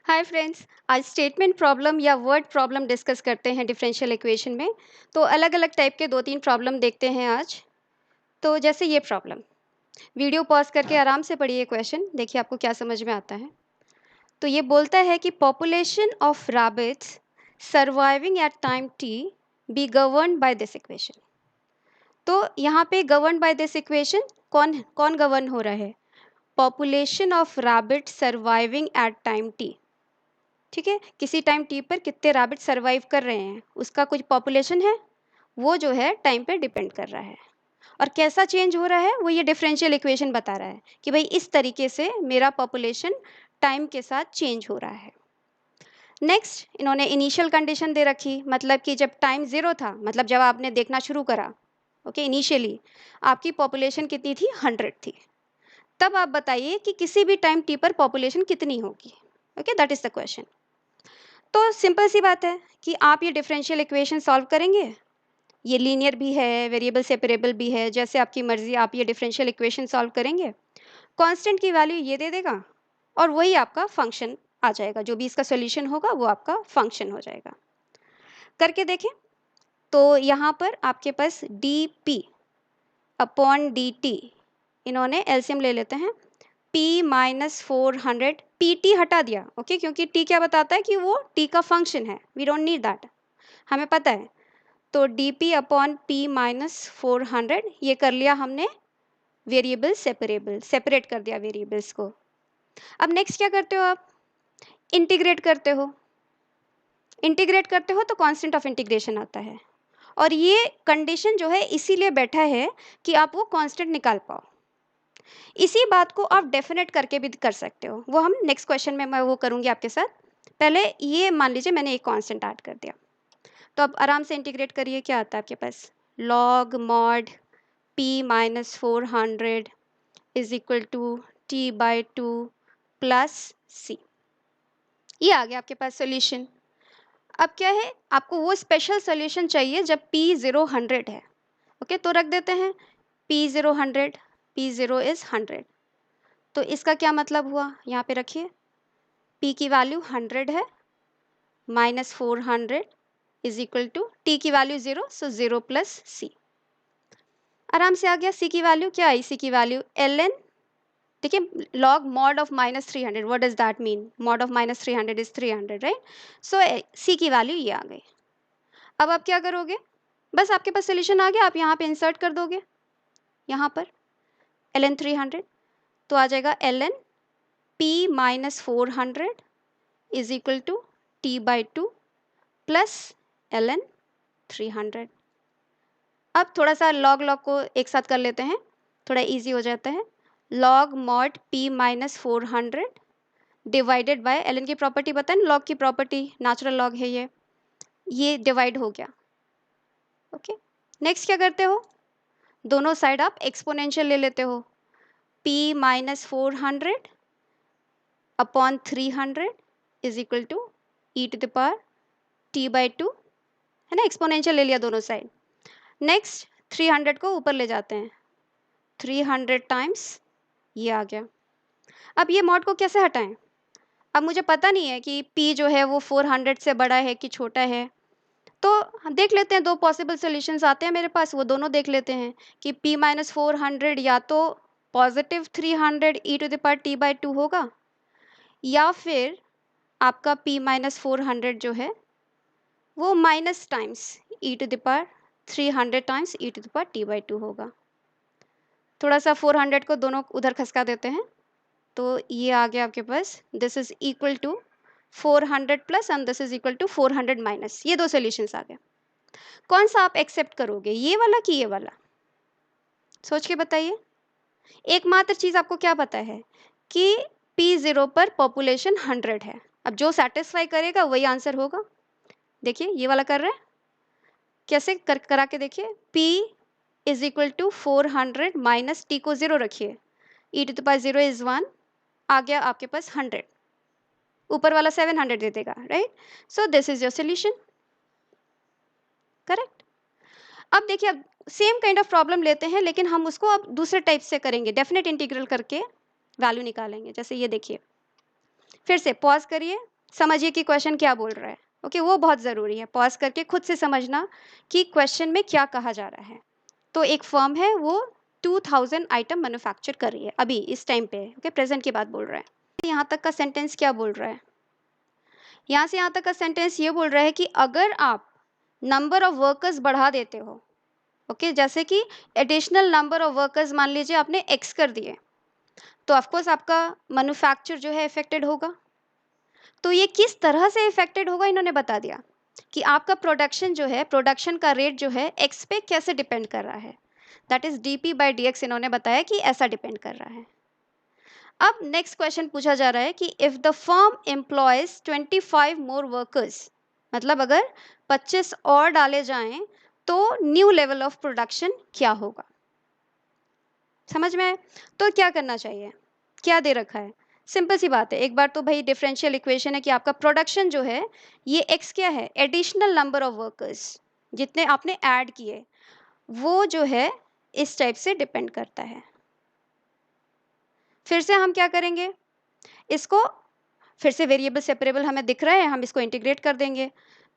Hi friends. आज statement problem या word problem discuss करते हैं डिफरेंशियल इक्वेशन में। तो अलग अलग टाइप के दो तीन प्रॉब्लम देखते हैं आज। तो जैसे ये प्रॉब्लम, वीडियो पॉज करके आराम से पढ़िए क्वेश्चन, देखिए आपको क्या समझ में आता है। तो ये बोलता है कि population of rabbits surviving at time t be govern by this equation. तो यहाँ पे गवर्न बाय दिस इक्वेशन कौन कौन गवर्न हो रहा है? Population of rabbit surviving at time t. ठीक है, किसी टाइम टी पर कितने रैबिट सर्वाइव कर रहे हैं उसका कुछ पॉपुलेशन है, वो जो है टाइम पे डिपेंड कर रहा है। और कैसा चेंज हो रहा है वो ये डिफरेंशियल इक्वेशन बता रहा है कि भाई इस तरीके से मेरा पॉपुलेशन टाइम के साथ चेंज हो रहा है। नेक्स्ट, इन्होंने इनिशियल कंडीशन दे रखी, मतलब कि जब टाइम ज़ीरो था, मतलब जब आपने देखना शुरू करा, ओके, इनिशियली आपकी पॉपुलेशन कितनी थी? 100 थी। तब आप बताइए कि किसी भी टाइम टी पर पॉपुलेशन कितनी होगी। Okay, that is the question. तो सिंपल सी बात है कि आप ये डिफरेंशियल इक्वेशन सॉल्व करेंगे। ये लीनियर भी है, वेरिएबल सेपरेबल भी है, जैसे आपकी मर्जी आप ये डिफरेंशियल इक्वेशन सॉल्व करेंगे। कांस्टेंट की वैल्यू ये दे देगा और वही आपका फंक्शन आ जाएगा, जो भी इसका सॉल्यूशन होगा वो आपका फंक्शन हो जाएगा। करके देखें। तो यहाँ पर आपके पास D P upon D T, इन्होंने एलसीएम ले लेते हैं। p माइनस 400, पी टी हटा दिया, ओके, क्योंकि t क्या बताता है कि वो t का फंक्शन है, वी डोंट नीड दैट, हमें पता है। तो d P upon P minus 400 ये कर लिया हमने वेरिएबल सेपरेबल, सेपरेट कर दिया वेरिएबल्स को। अब नेक्स्ट क्या करते हो आप? इंटीग्रेट करते हो। इंटीग्रेट करते हो तो कांस्टेंट ऑफ इंटीग्रेशन आता है, और ये कंडीशन जो है इसीलिए बैठा है कि आप वो कांस्टेंट निकाल पाओ। इसी बात को आप डेफिनेट करके भी कर सकते हो, वो हम नेक्स्ट क्वेश्चन में मैं वो करूंगी आपके साथ। पहले ये मान लीजिए मैंने एक कांस्टेंट ऐड कर दिया, तो अब आराम से इंटीग्रेट करिए। क्या आता है आपके पास? Log mod p minus 400 is equal to t by 2 plus c। ये आ गया आपके पास सोल्यूशन। अब क्या है, आपको वो स्पेशल सोल्यूशन चाहिए जब p 0 100 है। ओके, तो रख देते हैं p 0 100, p 0 इज 100। तो इसका क्या मतलब हुआ, यहाँ पे रखिए, p की वैल्यू 100 है, minus 400 is equal to t की वैल्यू 0, सो 0 प्लस c। आराम से आ गया। c की वैल्यू क्या आई? c की वैल्यू ln, देखिए, log mod of minus 300, what does that mean? Mod of minus 300 is 300, right? So c की वैल्यू ये आ गई। अब आप क्या करोगे? बस आपके पास सोल्यूशन आ गया, आप यहाँ पे इंसर्ट कर दोगे, यहाँ पर ln 300, तो आ जाएगा ln p minus 400 is equal to t by 2 plus ln 300। अब थोड़ा सा लॉग लॉग को एक साथ कर लेते हैं, थोड़ा इजी हो जाता है। Log mod p minus 400 divided by ln की प्रॉपर्टी पता है, लॉग की प्रॉपर्टी, नेचुरल लॉग है ये डिवाइड हो गया। ओके, नेक्स्ट क्या करते हो? दोनों साइड आप एक्सपोनेंशियल ले लेते हो। p minus 400 upon 300 is equal to e to the power t by 2, है ना, एक्सपोनेंशियल ले लिया दोनों साइड। नेक्स्ट 300 को ऊपर ले जाते हैं, 300 टाइम्स ये आ गया। अब ये मॉड को कैसे हटाएं? अब मुझे पता नहीं है कि p जो है वो 400 से बड़ा है कि छोटा है, तो हम देख लेते हैं, दो पॉसिबल सॉल्यूशंस आते हैं मेरे पास, वो दोनों देख लेते हैं कि p माइनस 400 या तो positive 300 e to the power t by 2 होगा, या फिर आपका p माइनस 400 जो है वो minus times e to the power 300 times e to the power t by 2 होगा। थोड़ा सा 400 को दोनों उधर खसका देते हैं, तो ये आ गया आपके पास, this is equal to 400 plus and this is equal to 400 minus. ये दो सॉल्यूशंस आ गए। कौन सा आप एक्सेप्ट करोगे, ये वाला कि ये वाला? सोच के बताइए। एकमात्र चीज आपको क्या पता है कि p0 पर पॉपुलेशन 100 है। अब जो सेटिस्फाई करेगा वही आंसर होगा। देखिए ये वाला कर रहे हैं, कैसे करा के देखिए। p is equal to 400 minus t को 0 रखिए, e to the power 0 is 1, आ गया आपके पास 100, ऊपर वाला 700 दे देगा, right? So this is your solution, correct. अब देखिए, अब सेम काइंड ऑफ प्रॉब्लम लेते हैं, लेकिन हम उसको अब दूसरे टाइप से करेंगे, डेफिनेट इंटीग्रल करके वैल्यू निकालेंगे। जैसे ये देखिए, फिर से पॉज करिए, समझिए कि क्वेश्चन क्या बोल रहा है। ओके, वो बहुत ज़रूरी है, पॉज करके खुद से समझना कि क्वेश्चन में क्या कहा जा रहा है। तो एक फर्म है, वो 2000 आइटम मैन्युफैक्चर कर रही है अभी इस टाइम पे। ओके, प्रेजेंट की बात बोल रहा है। यहाँ तक का सेंटेंस क्या बोल रहा है? यहाँ से यहाँ तक का सेंटेंस ये बोल रहा है कि अगर आप नंबर ऑफ वर्कर्स बढ़ा देते हो, ओके, जैसे कि एडिशनल नंबर ऑफ वर्कर्स मान लीजिए आपने एक्स कर दिए, तो ऑफकोर्स आपका मैन्युफैक्चर जो है इफेक्टेड होगा। तो ये किस तरह से इफेक्टेड होगा इन्होंने बता दिया कि आपका प्रोडक्शन जो है, प्रोडक्शन का रेट जो है एक्स पे कैसे डिपेंड कर रहा है। That is DP by D x, इन्होंने बताया कि ऐसा डिपेंड कर रहा है। अब नेक्स्ट क्वेश्चन पूछा जा रहा है कि if the firm employees 25 more workers, मतलब अगर 25 और डाले जाएं तो न्यू लेवल ऑफ प्रोडक्शन क्या होगा। समझ में आए? तो क्या करना चाहिए, क्या दे रखा है? सिंपल सी बात है, एक बार तो भाई डिफरेंशियल इक्वेशन है कि आपका प्रोडक्शन जो है ये एक्स क्या है, एडिशनल नंबर ऑफ वर्कर्स जितने आपने ऐड किए, वो जो है इस टाइप से डिपेंड करता है। फिर से हम क्या करेंगे, इसको फिर से वेरिएबल सेपरेबल हमें दिख रहा है, हम इसको इंटीग्रेट कर देंगे।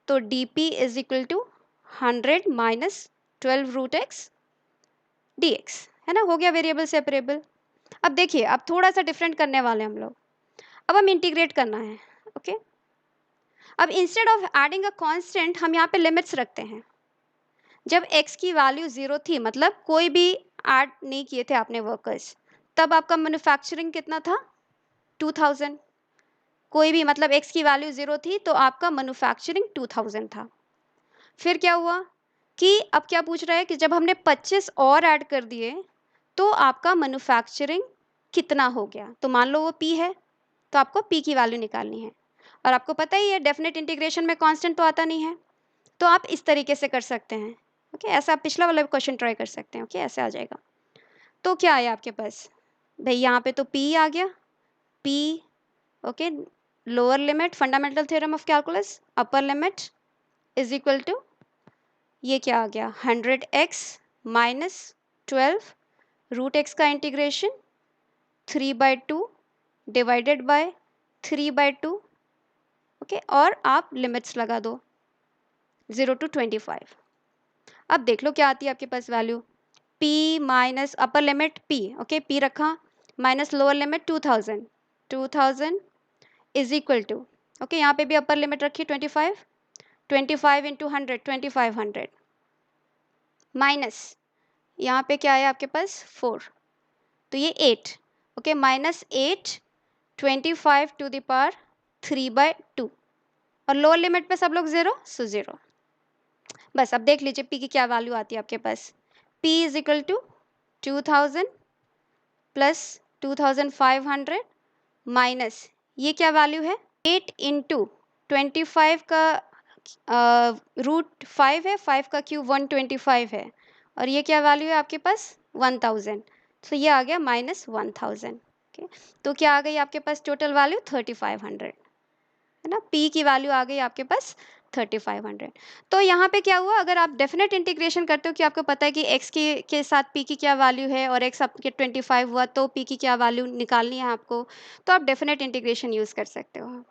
तो d p is equal to 100 minus 12 root x d x, है ना, हो गया वेरिएबल सेपरेबल। अब देखिए, अब थोड़ा सा डिफरेंट करने वाले हम लोग, अब हम इंटीग्रेट करना है। ओके, अब instead of adding a constant हम यहाँ पे लिमिट्स रखते हैं। जब x की वैल्यू 0 थी, मतलब कोई भी ऐड नहीं किए थे आपने वर्कर्स, तब आपका मैन्युफैक्चरिंग कितना था, 2000। कोई भी, मतलब x की वैल्यू 0 थी तो आपका मैन्युफैक्चरिंग 2000 था। फिर क्या हुआ कि अब क्या पूछ रहा है कि जब हमने 25 और ऐड कर दिए तो आपका मैन्युफैक्चरिंग कितना हो गया। तो मान लो वो p है, तो आपको p की वैल्यू निकालनी है। और आपको पता ही है डेफिनेट इंटीग्रेशन में कांस्टेंट तो आता नहीं है, तो आप इस तरीके से कर सकते हैं। ओके, ऐसा आप पिछला वाला क्वेश्चन ट्राई कर सकते हैं। ओके, ऐसे आ जाएगा। तो क्या आया आपके पास भाई, यहाँ पे तो p आ गया, p। Okay, lower limit fundamental theorem of calculus, upper limit is equal to, ये क्या आ गया, 100x माइनस 12 रूट एक्स का इंटीग्रेशन 3/2 डिवाइडेड बाय 3/2। ओके, और आप लिमिट्स लगा दो 0 to 25। अब देख लो क्या आती है आपके पास value, p minus upper limit p, okay, p रखा, minus lower limit 2000 is equal to, okay, यहाँ पे भी अपर लिमिट रखी 25 इंटू 100 2500 माइनस यहाँ पे क्या आया आपके पास 4, तो ये 8। Okay, minus 8 25 to the power 3/2, और लोअर लिमिट पे सब लोग 0, सो 0। बस अब देख लीजिए p की क्या वैल्यू आती है आपके पास, p is equal to 2000 plus 2500 minus ये क्या वैल्यू है 8 इंटू 25 का रूट 5 है, 5 का क्यूब 125 है, और ये क्या वैल्यू है आपके पास 1000। तो ये आ गया माइनस 1000। ओके, तो क्या आ गई आपके पास टोटल वैल्यू 3500, है ना, p की वैल्यू आ गई आपके पास 3500। तो यहाँ पे क्या हुआ, अगर आप डेफिनेट इंटीग्रेशन करते हो कि आपको पता है कि x के साथ p की क्या वैल्यू है और x आपके 25 हुआ तो p की क्या वैल्यू निकालनी है आपको, तो आप डेफिनेट इंटीग्रेशन यूज़ कर सकते हो।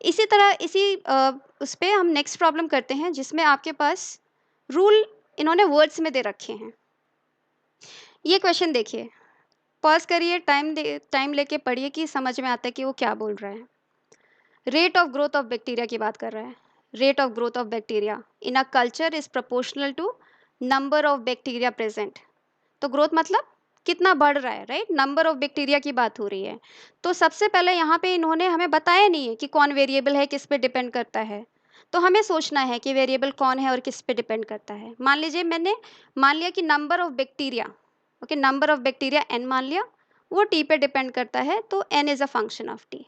इसी तरह उस पर हम नेक्स्ट प्रॉब्लम करते हैं जिसमें आपके पास रूल इन्होंने वर्ड्स में दे रखे हैं। ये क्वेश्चन देखिए, पॉज करिए, टाइम लेके पढ़िए कि समझ में आता है कि वो क्या बोल रहा है। Rate of growth of bacteria की बात कर रहा है। Rate of growth of bacteria in a culture is proportional to number of bacteria present. तो ग्रोथ मतलब कितना बढ़ रहा है, राइट, नंबर ऑफ बैक्टीरिया की बात हो रही है। तो सबसे पहले यहाँ पे इन्होंने हमें बताया नहीं है कि कौन वेरिएबल है, किस पे डिपेंड करता है। तो हमें सोचना है कि वेरिएबल कौन है और किस पे डिपेंड करता है। मान लीजिए मैंने मान लिया कि number of bacteria, okay, number of bacteria n मान लिया, वो टी पे डिपेंड करता है, तो n is a function of T.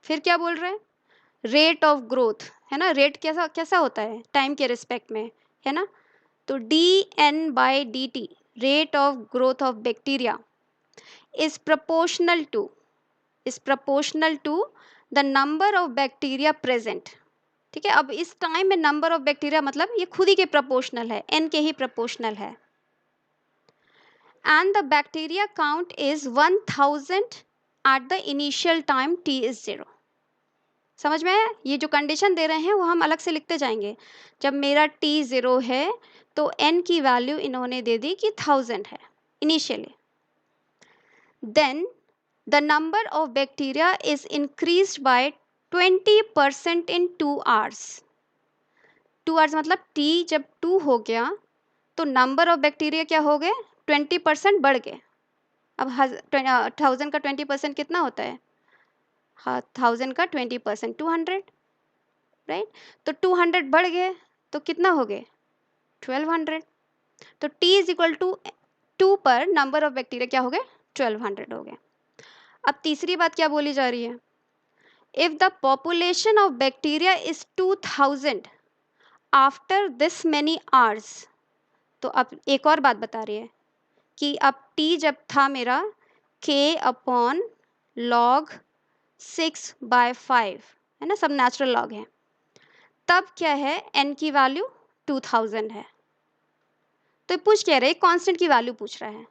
फिर क्या बोल रहे हैं, रेट ऑफ ग्रोथ, है ना, रेट कैसा कैसा होता है टाइम के रिस्पेक्ट में, है ना, तो dn/dt rate of growth of bacteria is proportional to the number of bacteria present. ठीक है, अब इस टाइम में नंबर ऑफ बैक्टीरिया मतलब ये खुद ही के प्रोपोर्शनल है, n के ही प्रोपोर्शनल है, and the bacteria count is 1000 at the initial time t is 0। समझ में आया? ये जो कंडीशन दे रहे हैं वो हम अलग से लिखते जाएंगे। जब मेरा टी 0 है तो n की वैल्यू इन्होंने दे दी कि 1000 है initially. Then the number of bacteria is increased by 20% in 2 hours. 2 hours मतलब टी जब 2 हो गया तो नंबर ऑफ बैक्टीरिया क्या हो गए, 20% बढ़ गए। अब 1000 का 20% कितना होता है? हाँ, 1000 का 20% 200, राइट? तो 200 बढ़ गए तो कितना हो गए, 1200। तो T इज इक्वल टू 2 पर नंबर ऑफ बैक्टीरिया क्या हो गए, 1200 हो गए। अब तीसरी बात क्या बोली जा रही है, if the population of bacteria is 2000 after this many hours. तो अब एक और बात बता रही है कि अब T जब था मेरा K अपॉन log 6/5 है ना, सब नेचुरल लॉग है, तब क्या है n की वैल्यू 2000 है। तो ये पूछ क्या रहे, कांस्टेंट की वैल्यू पूछ रहा है।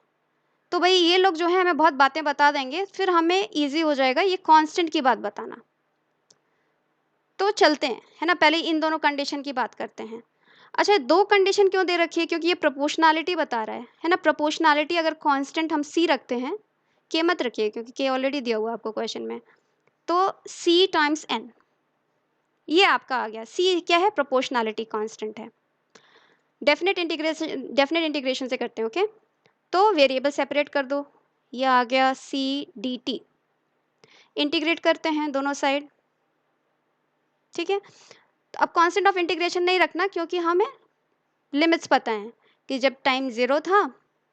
तो भाई ये लोग जो है हमें बहुत बातें बता देंगे, फिर हमें इजी हो जाएगा ये कांस्टेंट की बात बताना। तो चलते हैं, है ना, पहले इन दोनों कंडीशन की बात करते हैं। अच्छा, दो कंडीशन क्यों दे रखी है, क्योंकि ये प्रोपोर्शनैलिटी बता रहा है ना। प्रोपोर्शनैलिटी अगर कांस्टेंट हम सी रखते हैं, के मत रखिए क्योंकि के ऑलरेडी दिया हुआ है आपको क्वेश्चन में, तो सी टाइम्स एन, ये आपका आ गया। सी क्या है, प्रोपोर्शनैलिटी कांस्टेंट है। डेफिनेट इंटीग्रेशन से करते हैं, ओके। तो वेरिएबल सेपरेट कर दो, ये आ गया सी डी टी। इंटीग्रेट करते हैं दोनों साइड, ठीक है। तो अब कांस्टेंट ऑफ इंटीग्रेशन नहीं रखना क्योंकि हमें लिमिट्स पता है कि जब टाइम 0 था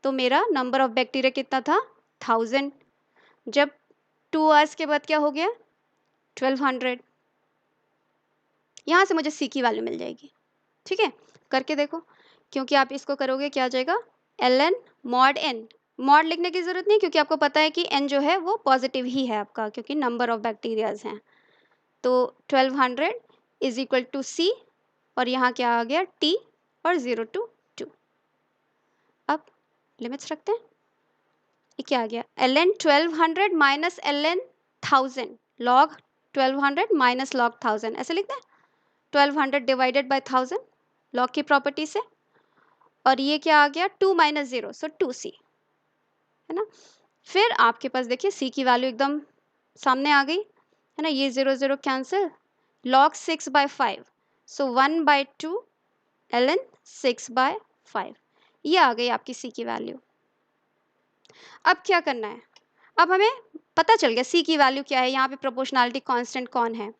तो मेरा नंबर ऑफ बैक्टीरिया कितना था, 1000। जब 2 आवर्स के बाद क्या हो गया, 1200। यहाँ से मुझे सी की वैल्यू मिल जाएगी, ठीक है। करके देखो, क्योंकि आप इसको करोगे क्या आ जाएगा, l n mod n. Mod लिखने की जरूरत नहीं क्योंकि आपको पता है कि एन जो है वो पॉजिटिव ही है आपका, क्योंकि नंबर ऑफ बैक्टीरियाज हैं। तो 1200 इज इक्वल टू सी, और यहाँ क्या आ गया, टी, और 0 to 2। अब लिमिट्स रखते हैं, ये क्या आ गया, l n 1200 minus l n 1000 log 1200 minus log 1000, ऐसे लिखते हैं। 1200 डिवाइडेड बाई 1000 लॉग की प्रॉपर्टी से, और ये क्या आ गया, 2 माइनस 0, सो 2c, है ना। फिर आपके पास देखिए सी की वैल्यू एकदम सामने आ गई, है ना। ये 0 0 कैंसिल, log 6/5, सो 1/2 ln 6/5, ये आ गई आपकी सी की वैल्यू। अब क्या करना है, अब हमें पता चल गया सी की वैल्यू क्या है, यहाँ पे प्रोपोर्शनैलिटी कांस्टेंट कौन है।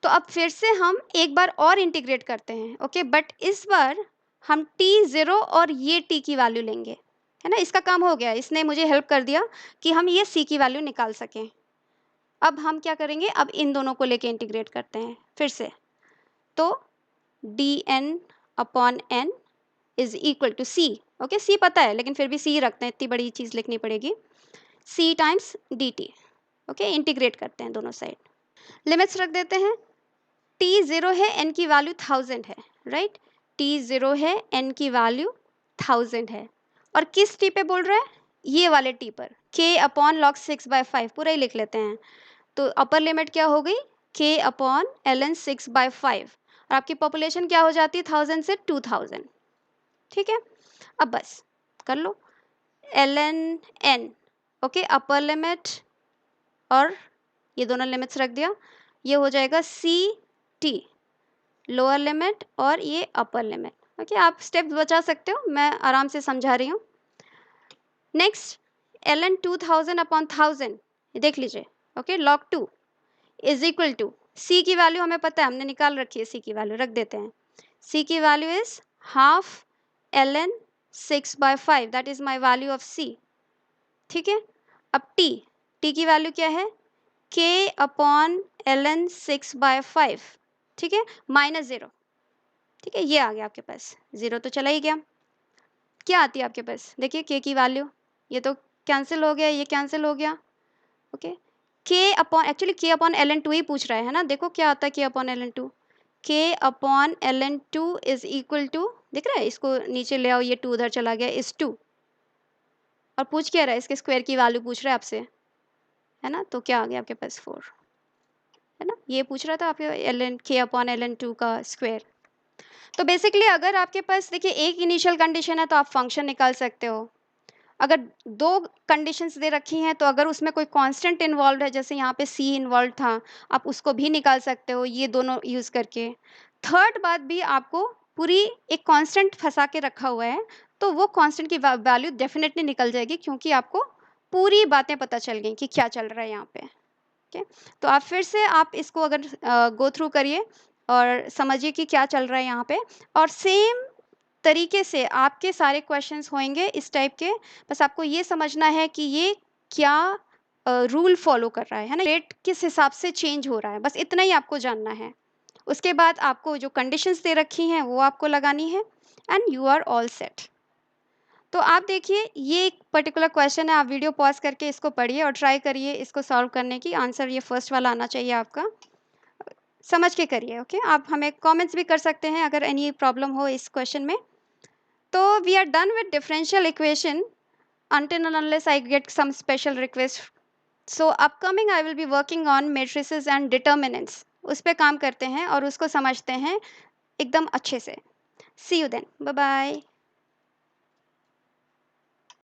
तो अब फिर से हम एक बार और इंटीग्रेट करते हैं, ओके। बट इस बार हम t0 और ये t की वैल्यू लेंगे, है ना। इसका काम हो गया, इसने मुझे हेल्प कर दिया कि हम ये c की वैल्यू निकाल सकें। अब हम क्या करेंगे, अब इन दोनों को लेके इंटीग्रेट करते हैं फिर से। तो dn upon n is equal to c, okay. c पता है लेकिन फिर भी c रखते हैं, इतनी बड़ी चीज़ लिखनी पड़ेगी, c times dt, okay. Integrate करते हैं दोनों साइड, लिमिट्स रख देते हैं। t 0 है, n की वैल्यू 1000 है, राइट। t 0 है, n की वैल्यू 1000 है, और किस t पे बोल रहा है, ये वाले t पर, k अपॉन log 6/5, पूरा ही लिख लेते हैं। तो अपर लिमिट क्या हो गई, k अपॉन ln 6/5, और आपकी पॉपुलेशन क्या हो जाती है, 1000 से 2000, ठीक है। अब बस कर लो, ln n, okay, upper limit और ये दोनों लिमिट्स रख दिया, ये हो जाएगा सी टी, लोअर लिमिट और ये अपर लिमिट, ओके। आप स्टेप्स बचा सकते हो, मैं आराम से समझा रही हूँ। नेक्स्ट, ln 2000 अपॉन 1000, देख लीजिए, okay. log 2 is equal to, C की वैल्यू हमें पता है, हमने निकाल रखी है, सी की वैल्यू रख देते हैं। सी की value is half ln 6/5, that is my value of C, ठीक है। अब टी की वैल्यू क्या है, k अपॉन ln 6/5, ठीक है, माइनस 0, ठीक है। ये आ गया आपके पास, 0 तो चला ही गया। क्या आती है आपके पास, देखिए k की वैल्यू, ये तो कैंसिल हो गया, ये कैंसिल हो गया, okay. k upon, actually k upon ln 2 ही पूछ रहा है ना, देखो क्या आता है k upon ln 2, k upon ln 2 is equal to, दिख रहा है, इसको नीचे ले आओ, ये 2 उधर चला गया, इज 2, और पूछ क्या रहा है, इसके स्क्वायर की वैल्यू पूछ रहा है आपसे, है ना। तो क्या आ गया आपके पास, 4। है ना? ये पूछ रहा था आपके ln k/ln2 का स्क्वायर। तो बेसिकली अगर आपके पास देखिए एक इनिशियल कंडीशन है तो आप फंक्शन निकाल सकते हो। अगर 2 कंडीशंस दे रखी हैं तो अगर उसमें कोई कांस्टेंट इन्वॉल्व्ड है, जैसे यहाँ पे c इन्वॉल्व था, आप उसको भी निकाल सकते हो ये दोनों यूज़ करके। थर्ड बात भी आपको पूरी एक कांस्टेंट फँसा के रखा हुआ है, तो वो कांस्टेंट की वैल्यू डेफिनिटली निकल जाएगी क्योंकि आपको पूरी बातें पता चल गई कि क्या चल रहा है यहाँ पे। ओके, तो आप फिर से आप इसको अगर गो थ्रू करिए और समझिए कि क्या चल रहा है यहाँ पे, और सेम तरीके से आपके सारे क्वेश्चंस होंगे इस टाइप के। बस आपको ये समझना है कि ये क्या रूल फॉलो कर रहा है ना, रेट किस हिसाब से चेंज हो रहा है, बस इतना ही आपको जानना है। उसके बाद आपको जो कंडीशंस दे रखी हैं वो आपको लगानी है and you are all set. तो आप देखिए ये एक पर्टिकुलर क्वेश्चन है, आप वीडियो पॉज़ करके इसको पढ़िए और ट्राई करिए इसको सॉल्व करने की। आंसर ये फर्स्ट वाला आना चाहिए आपका। समझ के करिए, ओके? आप हमें कमेंट्स भी कर सकते हैं अगर एनी प्रॉब्लम हो इस क्वेश्चन में। तो we are done with differential equation until and unless I get some special request. So upcoming I will be working on matrices and determinants. उस पे काम करते हैं और उसको समझते हैं एकदम अच्छे से। See you then. Bye bye.